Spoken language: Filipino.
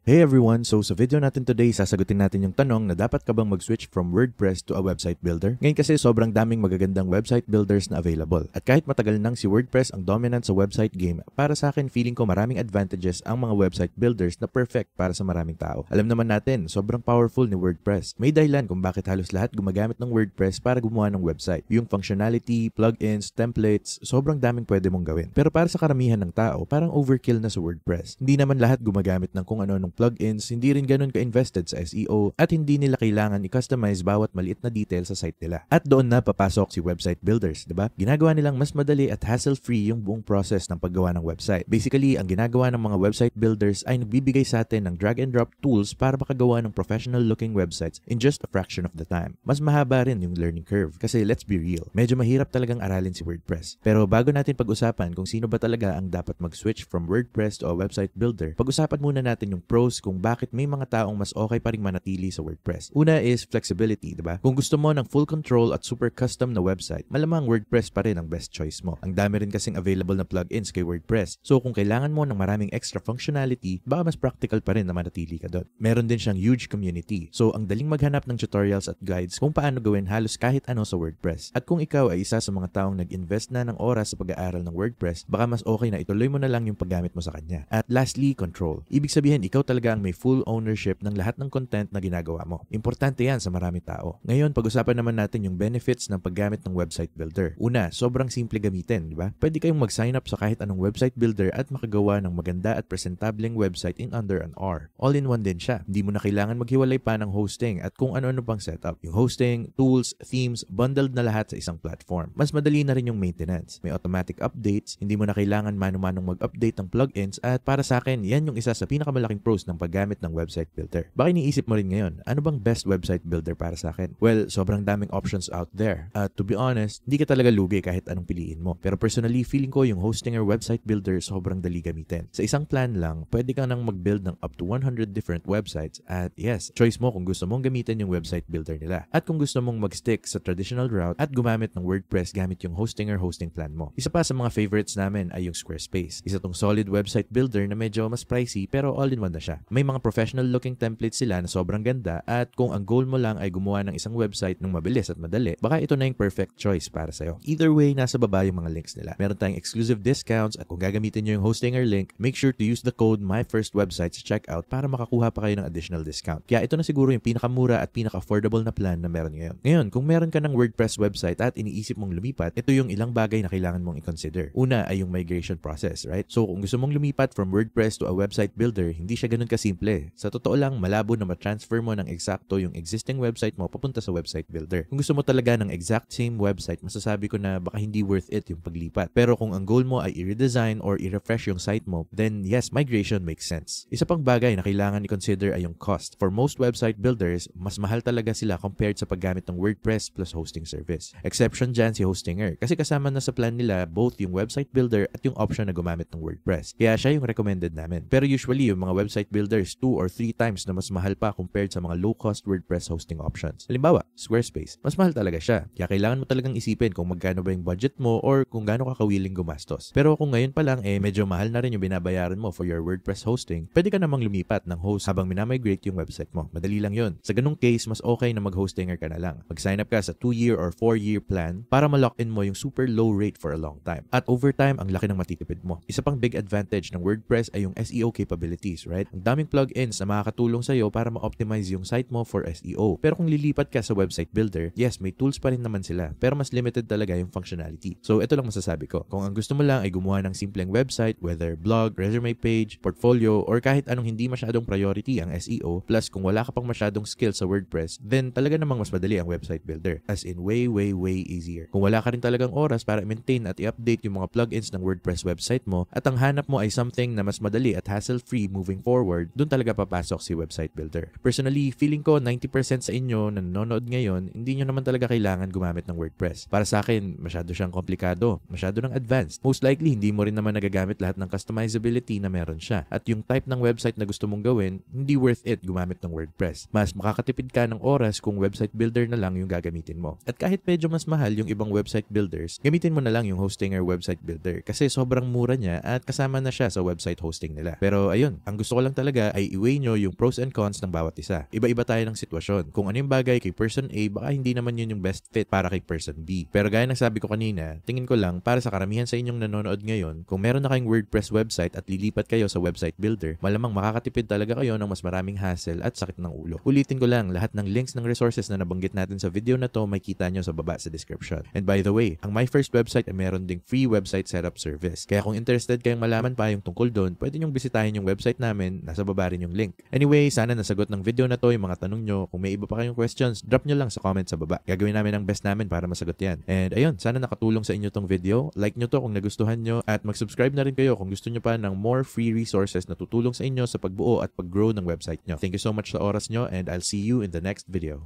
Hey everyone! So sa video natin today, sasagutin natin yung tanong na dapat ka bang mag-switch from WordPress to a website builder? Ngayon kasi sobrang daming magagandang website builders na available. At kahit matagal nang si WordPress ang dominant sa website game, para sa akin feeling ko maraming advantages ang mga website builders na perfect para sa maraming tao. Alam naman natin, sobrang powerful ni WordPress. May dahilan kung bakit halos lahat gumagamit ng WordPress para gumawa ng website. Yung functionality, plugins, templates, sobrang daming pwede mong gawin. Pero para sa karamihan ng tao, parang overkill na sa WordPress. Hindi naman lahat gumagamit ng kung ano-anong plugins, hindi rin ganun ka-invested sa SEO, at hindi nila kailangan i-customize bawat maliit na detail sa site nila. At doon na papasok si website builders, diba? Ginagawa nilang mas madali at hassle-free yung buong process ng paggawa ng website. Basically, ang ginagawa ng mga website builders ay nagbibigay sa atin ng drag and drop tools para makagawa ng professional-looking websites in just a fraction of the time. Mas mahaba rin yung learning curve kasi let's be real, medyo mahirap talagang aralin si WordPress. Pero bago natin pag-usapan kung sino ba talaga ang dapat mag-switch from WordPress to a website builder, pag-usapan muna natin yung pros kung bakit may mga taong mas okay pa rin manatili sa WordPress. Una is flexibility, diba? Kung gusto mo ng full control at super custom na website, malamang WordPress pa rin ang best choice mo. Ang dami rin kasing available na plugins kay WordPress. So kung kailangan mo ng maraming extra functionality, baka mas practical pa rin na manatili ka doon. Meron din siyang huge community. So ang daling maghanap ng tutorials at guides kung paano gawin halos kahit ano sa WordPress. At kung ikaw ay isa sa mga taong nag-invest na ng oras sa pag-aaral ng WordPress, baka mas okay na ituloy mo na lang yung paggamit mo sa kanya. At lastly, control. Ibig sabihin, ikaw talaga ang may full ownership ng lahat ng content na ginagawa mo. Importante yan sa maraming tao. Ngayon, pag-usapan naman natin yung benefits ng paggamit ng website builder. Una, sobrang simple gamitin, di ba? Pwede kayong mag-sign up sa kahit anong website builder at makagawa ng maganda at presentableng website in under an hour. All-in-one din siya. Hindi mo na kailangan maghiwalay pa ng hosting at kung ano-ano pang setup. Yung hosting, tools, themes, bundled na lahat sa isang platform. Mas madali na rin yung maintenance. May automatic updates, hindi mo na kailangan mano-manong mag-update ng plugins at para sa akin, yan yung isa sa pinakamalaking pros ng paggamit ng website builder. Baka iniisip mo rin ngayon, ano bang best website builder para sa akin? Well, sobrang daming options out there. At to be honest, hindi ka talaga lugi kahit anong piliin mo. Pero personally, feeling ko yung hosting or website builder sobrang dali gamitin. Sa isang plan lang, pwede ka nang mag-build ng up to 100 different websites at yes, choice mo kung gusto mong gamitin yung website builder nila. At kung gusto mong mag-stick sa traditional route at gumamit ng WordPress gamit yung hosting or hosting plan mo. Isa pa sa mga favorites namin ay yung Squarespace. Isa tong solid website builder na medyo mas pricey pero all-in-one na siya. May mga professional looking templates sila na sobrang ganda at kung ang goal mo lang ay gumawa ng isang website ng mabilis at madali, baka ito na yung perfect choice para sa'yo. Either way, nasa baba yung mga links nila. Meron tayong exclusive discounts at kung gagamitin nyo yung hosting or link, make sure to use the code MyFirstWebsite sa checkout para makakuha pa kayo ng additional discount. Kaya ito na siguro yung pinakamura at pinaka-affordable na plan na meron ngayon. Ngayon, kung meron ka ng WordPress website at iniisip mong lumipat, ito yung ilang bagay na kailangan mong i-consider. Una ay yung migration process, right? So kung gusto mong lumipat from WordPress to a website builder, hindi siya ganun kasimple. Sa totoo lang, malabo na ma-transfer mo ng eksakto yung existing website mo papunta sa website builder. Kung gusto mo talaga ng exact same website, masasabi ko na baka hindi worth it yung paglipat. Pero kung ang goal mo ay i-redesign or i-refresh yung site mo, then yes, migration makes sense. Isa pang bagay na kailangan i-consider ay yung cost. For most website builders, mas mahal talaga sila compared sa paggamit ng WordPress plus hosting service. Exception dyan si Hostinger kasi kasama na sa plan nila both yung website builder at yung option na gumamit ng WordPress. Kaya siya yung recommended namin. Pero usually, yung mga website builders 2 or 3 times na mas mahal pa compared sa mga low-cost WordPress hosting options. Halimbawa, Squarespace. Mas mahal talaga siya. Kaya kailangan mo talagang isipin kung magkano ba yung budget mo or kung gaano ka kawiling gumastos. Pero kung ngayon pa lang, medyo mahal na rin yung binabayaran mo for your WordPress hosting, pwede ka namang lumipat ng host habang minamigrate yung website mo. Madali lang yun. Sa ganung case, mas okay na mag-hostinger ka na lang. Mag-sign up ka sa 2-year or 4-year plan para ma-lock in mo yung super low rate for a long time. At over time, ang laki ng matitipid mo. Isa pang big advantage ng WordPress ay yung SEO capabilities, right? Ang daming plugins na makakatulong sa'yo para ma-optimize yung site mo for SEO. Pero kung lilipat ka sa website builder, yes, may tools pa rin naman sila, pero mas limited talaga yung functionality. So, ito lang masasabi ko. Kung ang gusto mo lang ay gumawa ng simpleng website, whether blog, resume page, portfolio, or kahit anong hindi masyadong priority ang SEO, plus kung wala ka pang masyadong skill sa WordPress, then talaga namang mas madali ang website builder. As in, way easier. Kung wala ka rin talagang oras para i-maintain at i-update yung mga plugins ng WordPress website mo, at ang hanap mo ay something na mas madali at hassle-free moving forward, dun talaga papasok si website builder. Personally, feeling ko 90% sa inyo na nanonood ngayon, hindi nyo naman talaga kailangan gumamit ng WordPress. Para sa akin, masyado siyang komplikado, masyado ng advanced. Most likely, hindi mo rin naman nagagamit lahat ng customizability na meron siya. At yung type ng website na gusto mong gawin, hindi worth it gumamit ng WordPress. Mas makakatipid ka ng oras kung website builder na lang yung gagamitin mo. At kahit medyo mas mahal yung ibang website builders, gamitin mo na lang yung Hostinger website builder kasi sobrang mura niya at kasama na siya sa website hosting nila. Pero ayun, ang gusto ko lang talaga ay i-weigh nyo yung pros and cons ng bawat isa. Iba-iba tayo ng sitwasyon. Kung ano yung bagay kay person A, baka hindi naman yun yung best fit para kay person B. Pero gaya ng sabi ko kanina, tingin ko lang para sa karamihan sa inyong nanonood ngayon, kung meron na kayong WordPress website at lilipat kayo sa website builder, malamang makakatipid talaga kayo ng mas maraming hassle at sakit ng ulo. Ulitin ko lang, lahat ng links ng resources na nabanggit natin sa video na to may kita nyo sa baba sa description. And by the way, ang My First Website ay meron ding free website setup service. Kaya kung interested kayong malaman pa yung tungkol doon, pwede nyong bisitahin yung website namin, nasa baba rin yung link. Anyway, sana nasagot ng video na to yung mga tanong nyo. Kung may iba pa kayong questions, drop nyo lang sa comment sa baba. Gagawin namin ang best namin para masagot yan. And ayun, sana nakatulong sa inyo tong video. Like nyo to kung nagustuhan nyo at mag-subscribe na rin kayo kung gusto nyo pa ng more free resources na tutulong sa inyo sa pagbuo at pag-grow ng website nyo. Thank you so much sa oras nyo and I'll see you in the next video.